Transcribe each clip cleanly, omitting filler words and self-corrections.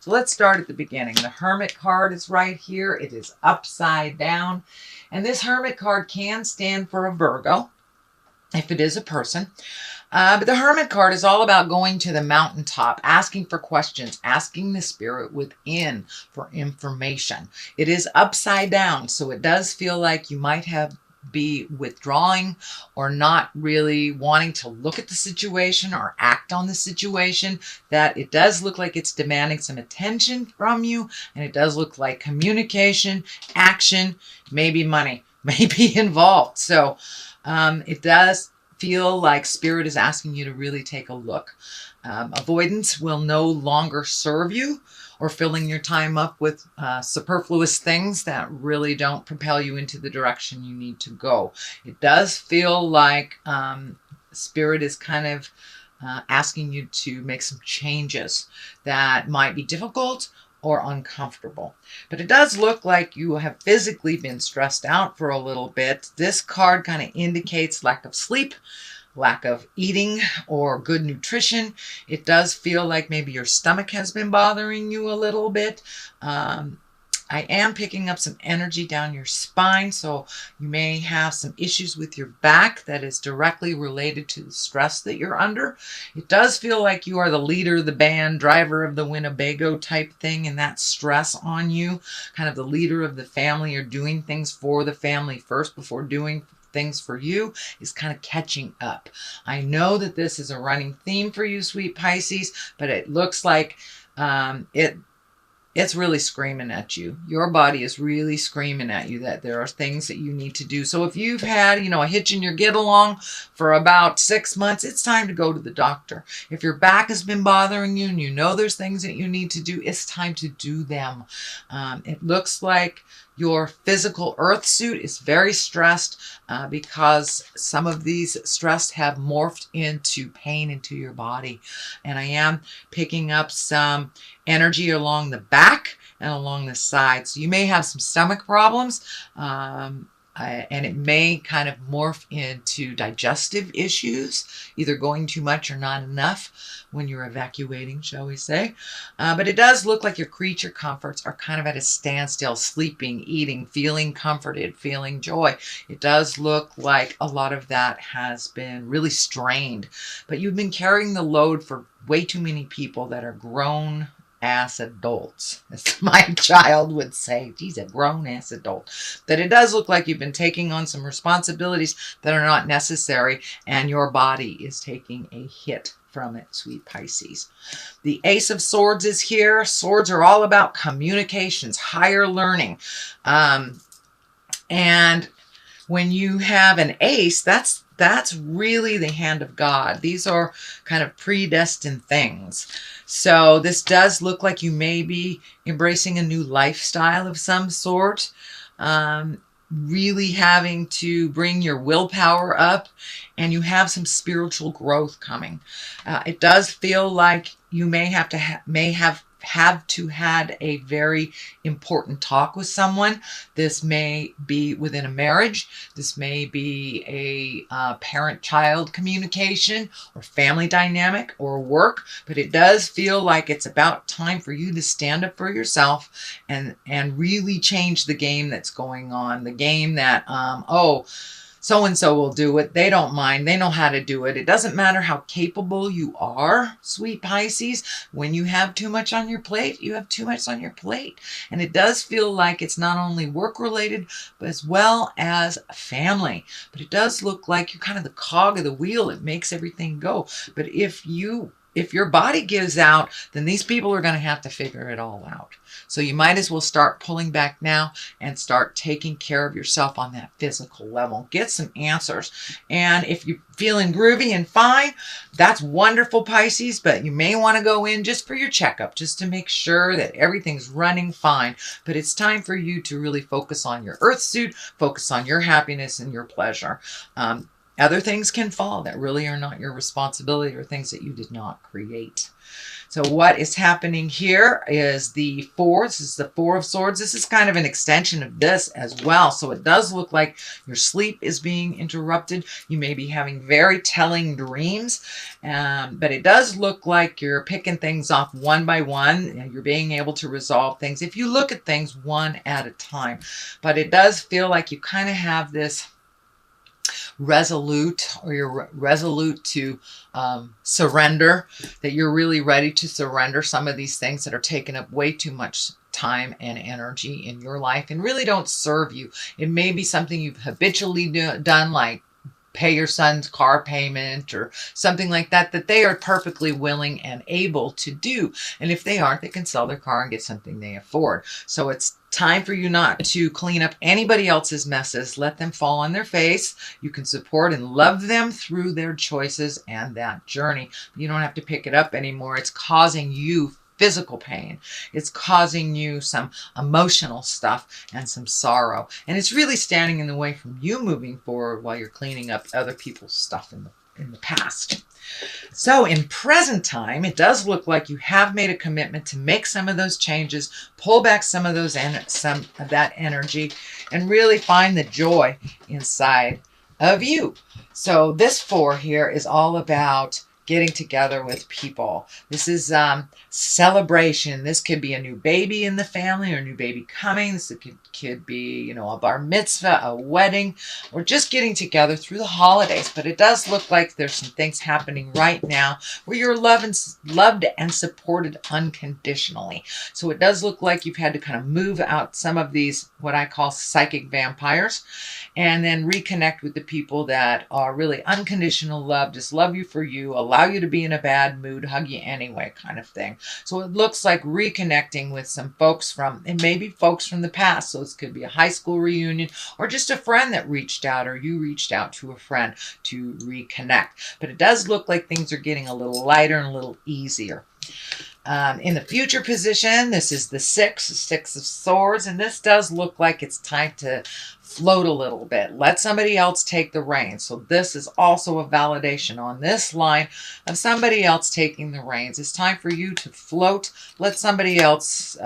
So let's start at the beginning. The Hermit card is right here. It is upside down. And this Hermit card can stand for a Virgo, if it is a person. But the Hermit card is all about going to the mountaintop, asking for questions, asking the spirit within for information. It is upside down, so it does feel like you might be withdrawing or not really wanting to look at the situation or act on the situation. That it does look like it's demanding some attention from you, and it does look like communication, action, maybe money may be involved. So it does feel like spirit is asking you to really take a look. Avoidance will no longer serve you, or filling your time up with superfluous things that really don't propel you into the direction you need to go. It does feel like spirit is kind of asking you to make some changes that might be difficult or uncomfortable. But it does look like you have physically been stressed out for a little bit. This card kind of indicates lack of sleep, lack of eating, or good nutrition. It does feel like maybe your stomach has been bothering you a little bit. I am picking up some energy down your spine, so you may have some issues with your back that is directly related to the stress that you're under. It does feel like you are the leader of the band, driver of the Winnebago type thing, and that stress on you, kind of the leader of the family, or doing things for the family first before doing things for you, is kind of catching up. I know that this is a running theme for you, sweet Pisces, but it looks like it's really screaming at you. Your body is really screaming at you that there are things that you need to do. So if you've had, a hitch in your get along for about 6 months, it's time to go to the doctor. If your back has been bothering you and you know there's things that you need to do, it's time to do them. It looks like your physical earth suit is very stressed because some of these stress have morphed into pain into your body. And I am picking up some energy along the back and along the side. So you may have some stomach problems. And it may kind of morph into digestive issues, either going too much or not enough when you're evacuating, shall we say. But it does look like your creature comforts are kind of at a standstill, sleeping, eating, feeling comforted, feeling joy. It does look like a lot of that has been really strained, but you've been carrying the load for way too many people that are grown ass adults, as my child would say. He's a grown-ass adult. That it does look like you've been taking on some responsibilities that are not necessary, and your body is taking a hit from it, sweet Pisces. The Ace of Swords is here. Swords are all about communications, higher learning. And when you have an ace, that's really the hand of God. These are kind of predestined things. So this does look like you may be embracing a new lifestyle of some sort. Really having to bring your willpower up, and you have some spiritual growth coming. It does feel like you may have to had a very important talk with someone. This may be within a marriage. This may be a parent-child communication or family dynamic or work, but it does feel like it's about time for you to stand up for yourself and really change the game that's going on. The game that, so-and-so will do it. They don't mind. They know how to do it. It doesn't matter how capable you are, sweet Pisces. When you have too much on your plate, you have too much on your plate. And it does feel like it's not only work-related, but as well as family. But it does look like you're kind of the cog of the wheel. It makes everything go. But if your body gives out, then these people are going to have to figure it all out. So you might as well start pulling back now and start taking care of yourself on that physical level. Get some answers. And if you're feeling groovy and fine, that's wonderful, Pisces, but you may want to go in just for your checkup, just to make sure that everything's running fine. But it's time for you to really focus on your earth suit, focus on your happiness and your pleasure. Other things can fall that really are not your responsibility or things that you did not create. So what is happening here is the four. This is the Four of Swords. This is kind of an extension of this as well. So it does look like your sleep is being interrupted. You may be having very telling dreams, but it does look like you're picking things off one by one. You're being able to resolve things if you look at things one at a time. But it does feel like you kind of have this resolute, or you're resolute to surrender, that you're really ready to surrender some of these things that are taking up way too much time and energy in your life and really don't serve you. It may be something you've habitually done, like pay your son's car payment or something like that, that they are perfectly willing and able to do. And if they aren't, they can sell their car and get something they afford. So it's time for you not to clean up anybody else's messes. Let them fall on their face. You can support and love them through their choices and that journey. You don't have to pick it up anymore. It's causing you physical pain. It's causing you some emotional stuff and some sorrow. And it's really standing in the way from you moving forward while you're cleaning up other people's stuff in the past. So in present time, it does look like you have made a commitment to make some of those changes, pull back some of that energy, and really find the joy inside of you. So this four here is all about getting together with people. This is celebration. This could be a new baby in the family or a new baby coming. This could be, you know, a bar mitzvah, a wedding, or just getting together through the holidays. But it does look like there's some things happening right now where you're loved and supported unconditionally. So it does look like you've had to kind of move out some of these, what I call psychic vampires, and then reconnect with the people that are really unconditional love, just love you for you, allow you to be in a bad mood, hug you anyway kind of thing. So it looks like reconnecting with some folks and maybe folks from the past. So this could be a high school reunion or just a friend that reached out, or you reached out to a friend to reconnect. But it does look like things are getting a little lighter and a little easier. In the future position, this is the Six of Swords, and this does look like it's time to float a little bit. Let somebody else take the reins. So this is also a validation on this line of somebody else taking the reins. It's time for you to float. Let somebody else,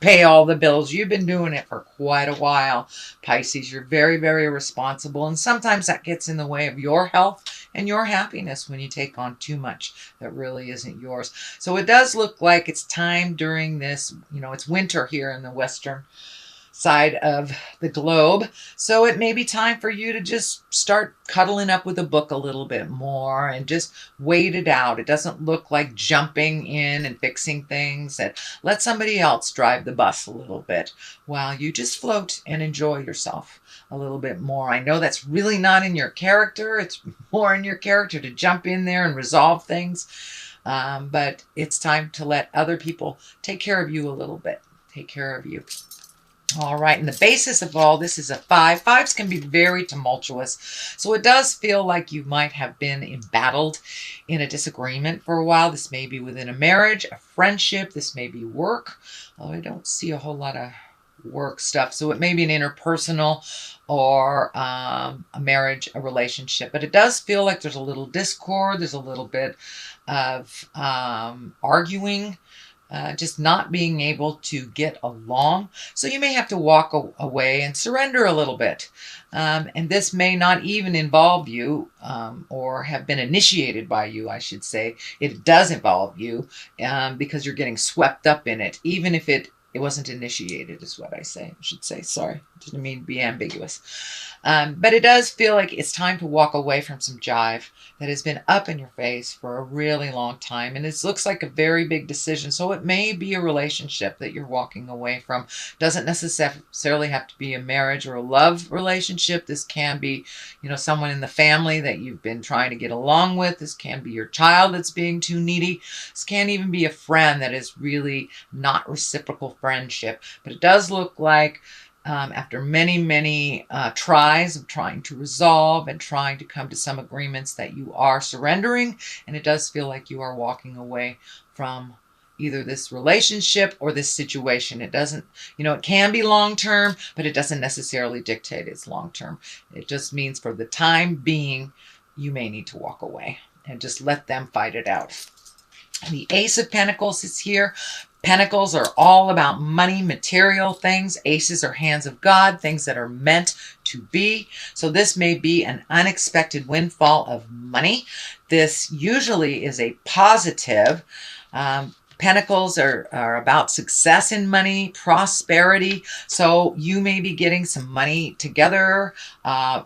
pay all the bills. You've been doing it for quite a while, Pisces. You're very, very responsible, and sometimes that gets in the way of your health and your happiness when you take on too much that really isn't yours. So it does look like it's time during this, it's winter here in the western side of the globe. So it may be time for you to just start cuddling up with a book a little bit more and just wait it out. It doesn't look like jumping in and fixing things. Let somebody else drive the bus a little bit while you just float and enjoy yourself a little bit more. I know that's really not in your character. It's more in your character to jump in there and resolve things. But it's time to let other people take care of you a little bit. Take care of you. All right, and the basis of all this is a 5. 5s can be very tumultuous. So it does feel like you might have been embattled in a disagreement for a while. This may be within a marriage, a friendship. This may be work. Although I don't see a whole lot of work stuff. So it may be an interpersonal or a marriage, a relationship. But it does feel like there's a little discord. There's a little bit of arguing. Just not being able to get along. So you may have to walk away and surrender a little bit. And this may not even involve you or have been initiated by you, I should say. It does involve you because you're getting swept up in it, even if it wasn't initiated, is what I should say. Sorry, didn't mean to be ambiguous. But it does feel like it's time to walk away from some jive that has been up in your face for a really long time. And it looks like a very big decision. So it may be a relationship that you're walking away from. Doesn't necessarily have to be a marriage or a love relationship. This can be, someone in the family that you've been trying to get along with. This can be your child that's being too needy. This can even be a friend that is really not reciprocal friendship. But it does look like after many, many tries of trying to resolve and trying to come to some agreements, that you are surrendering, and it does feel like you are walking away from either this relationship or this situation. It doesn't, it can be long-term, but it doesn't necessarily dictate it's long-term. It just means for the time being, you may need to walk away and just let them fight it out. The Ace of Pentacles is here. Pentacles are all about money, material things. Aces are hands of God, things that are meant to be. So this may be an unexpected windfall of money. This usually is a positive. Pentacles are about success in money, prosperity. So you may be getting some money together.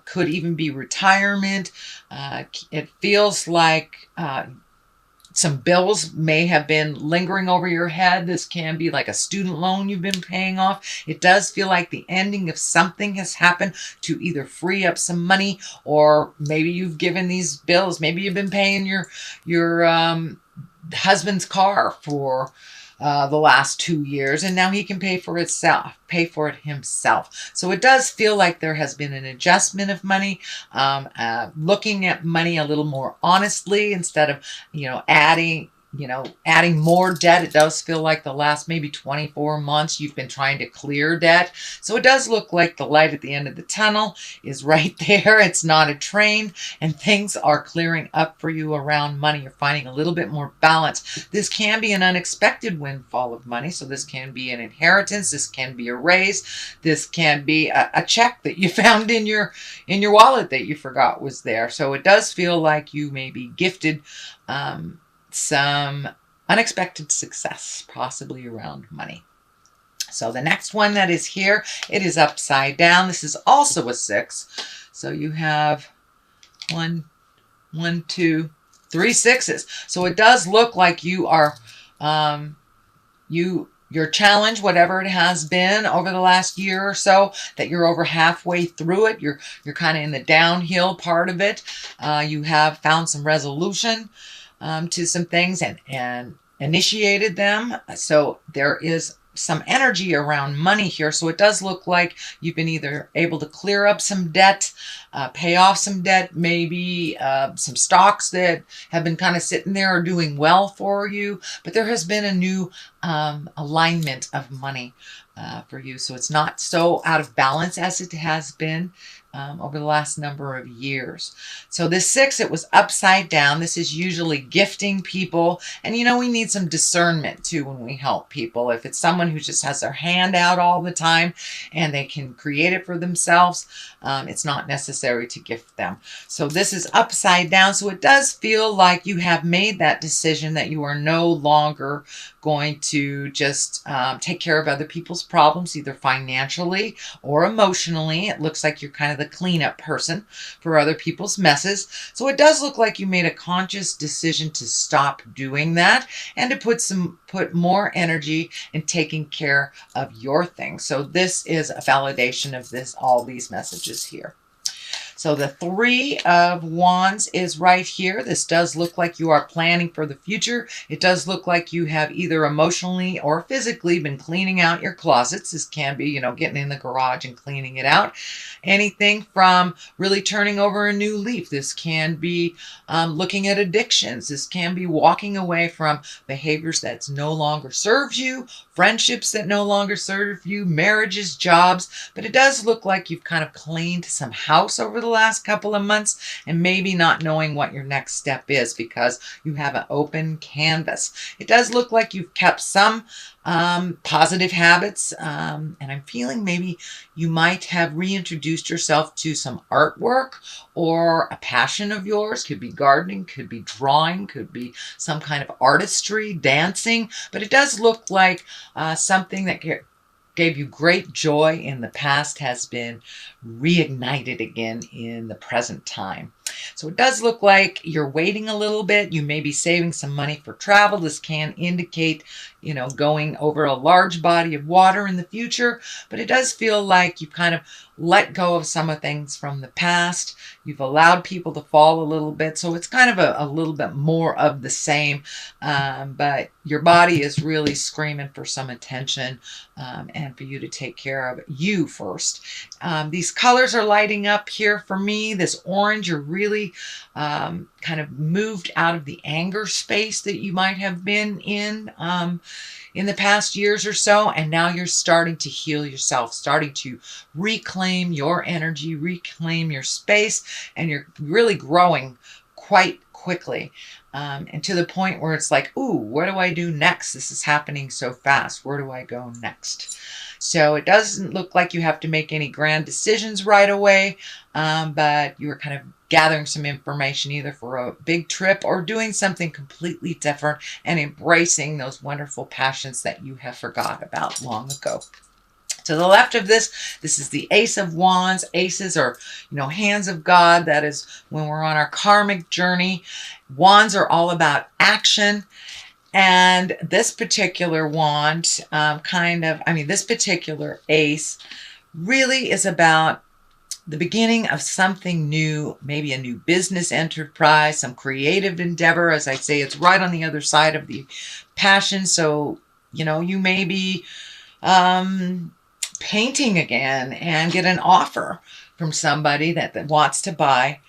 Could even be retirement. It feels like some bills may have been lingering over your head. This can be like a student loan you've been paying off. It does feel like the ending of something has happened to either free up some money, or maybe you've given these bills. Maybe you've been paying your husband's car for the last 2 years, and now he can pay for it himself. So it does feel like there has been an adjustment of money, looking at money a little more honestly instead of, adding more debt. It does feel like the last maybe 24 months you've been trying to clear debt. So it does look like the light at the end of the tunnel is right there. It's not a train, and things are clearing up for you around money. You're finding a little bit more balance. This can be an unexpected windfall of money. So this can be an inheritance. This can be a raise. This can be a check that you found in your wallet that you forgot was there. So it does feel like you may be gifted some unexpected success, possibly around money. So the next one that is here, it is upside down. This is also a 6. So you have 1, 2, 3 6s. So it does look like you are, your challenge, whatever it has been over the last year or so, that you're over halfway through it. You're kind of in the downhill part of it. You have found some resolution to some things and initiated them. So there is some energy around money here. So it does look like you've been either able to clear up some debt, pay off some debt, maybe some stocks that have been kind of sitting there are doing well for you. But there has been a new alignment of money for you. So it's not so out of balance as it has been over the last number of years. So this 6, it was upside down. This is usually gifting people. And we need some discernment too when we help people. If it's someone who just has their hand out all the time and they can create it for themselves, it's not necessary to gift them. So this is upside down. So it does feel like you have made that decision that you are no longer going to just take care of other people's problems, either financially or emotionally. It looks like you're kind of the cleanup person for other people's messes. So it does look like you made a conscious decision to stop doing that and to put more energy in taking care of your things. So this is a validation of all these messages here. So the 3 of Wands is right here. This does look like you are planning for the future. It does look like you have either emotionally or physically been cleaning out your closets. This can be, getting in the garage and cleaning it out. Anything from really turning over a new leaf. This can be looking at addictions. This can be walking away from behaviors that no longer serve you, friendships that no longer serve you, marriages, jobs. But it does look like you've kind of cleaned some house over the last couple of months and maybe not knowing what your next step is because you have an open canvas. It does look like you've kept some positive habits, and I'm feeling maybe you might have reintroduced yourself to some artwork or a passion of yours. Could be gardening, could be drawing, could be some kind of artistry, dancing, but it does look like something that gave you great joy in the past has been reignited again in the present time. So it does look like you're waiting a little bit. You may be saving some money for travel. This can indicate, going over a large body of water in the future, but it does feel like you've kind of let go of some of things from the past. You've allowed people to fall a little bit. So it's kind of a little bit more of the same, but your body is really screaming for some attention and for you to take care of you first. These colors are lighting up here for me. This orange, you're really really kind of moved out of the anger space that you might have been in the past years or so, and now you're starting to heal yourself, starting to reclaim your energy, reclaim your space, and you're really growing quite quickly. And to the point where it's like, ooh, what do I do next? This is happening so fast. Where do I go next? So it doesn't look like you have to make any grand decisions right away, but you're kind of gathering some information either for a big trip or doing something completely different and embracing those wonderful passions that you have forgot about long ago. To the left of this is the Ace of Wands. Aces are, hands of God. That is when we're on our karmic journey. Wands are all about action. And this particular wand, this particular ace really is about the beginning of something new, maybe a new business enterprise, some creative endeavor. As I say, it's right on the other side of the passion. So, you may be painting again and get an offer from somebody that wants to buy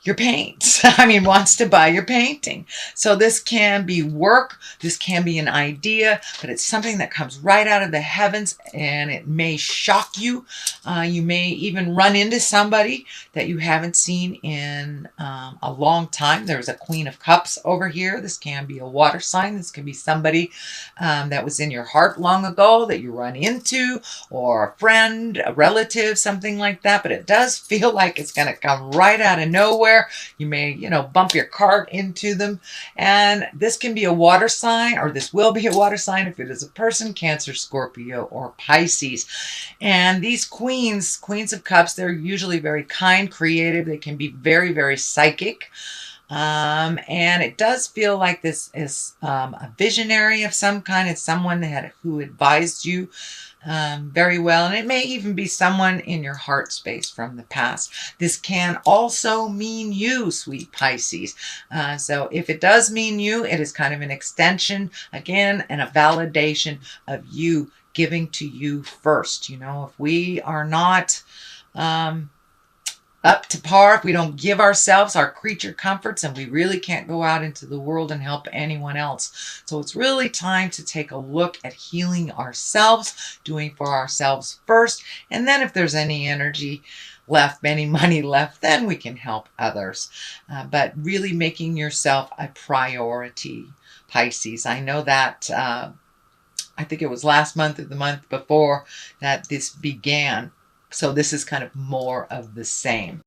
your paint. Wants to buy your painting. So this can be work, this can be an idea, but it's something that comes right out of the heavens, and it may shock you. You may even run into somebody that you haven't seen in a long time. There's a Queen of Cups over here. This can be a water sign. This can be somebody that was in your heart long ago that you run into, or a friend, a relative, something like that. But it does feel like it's going to come right out of nowhere. You may, bump your cart into them. And this can be a water sign, or this will be a water sign if it is a person, Cancer, Scorpio, or Pisces. And these queens of cups, they're usually very kind, creative. They can be very, very psychic. And it does feel like this is a visionary of some kind. It's someone who advised you very well. And it may even be someone in your heart space from the past. This can also mean you, sweet Pisces. So if it does mean you, it is kind of an extension, again, and a validation of you giving to you first. If we are not up to par, if we don't give ourselves our creature comforts, and we really can't go out into the world and help anyone else. So it's really time to take a look at healing ourselves, doing for ourselves first, and then if there's any energy left, any money left, then we can help others. But really making yourself a priority, Pisces. I know that I think it was last month or the month before that this began. So this is kind of more of the same.